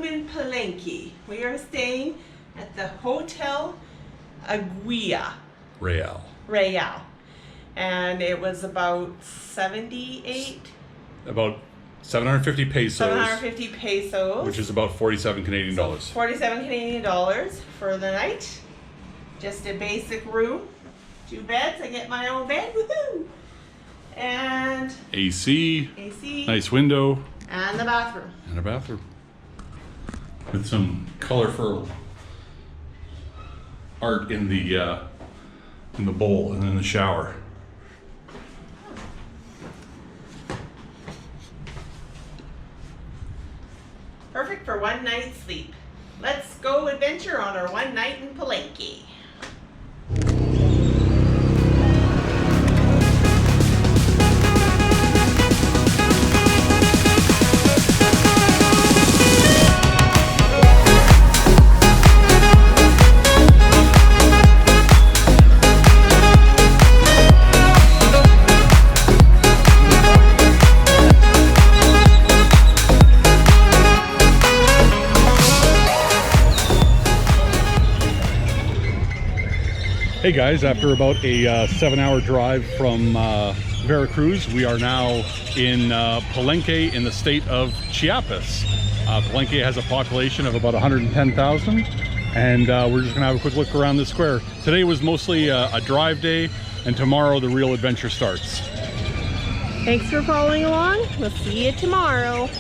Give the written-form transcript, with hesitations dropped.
in Palenque. We are staying at the Hotel Aguila Real. And it was about About 750 pesos. 750 pesos. Which is about 47 Canadian dollars. 47 Canadian dollars for the night. Just a basic room. 2 beds. I get my own bed. Woohoo! And AC. AC. Nice window. And the bathroom. And a bathroom. With some colorful art in the bowl and in the shower. Perfect for one night's sleep. Let's go adventure on our one night in Palenque. Hey guys, after about a 7-hour drive from Veracruz, we are now in Palenque in the state of Chiapas. Palenque has a population of about 110,000, and we're just gonna have a quick look around the square. Today was mostly a drive day, and tomorrow the real adventure starts. Thanks for following along. We'll see you tomorrow.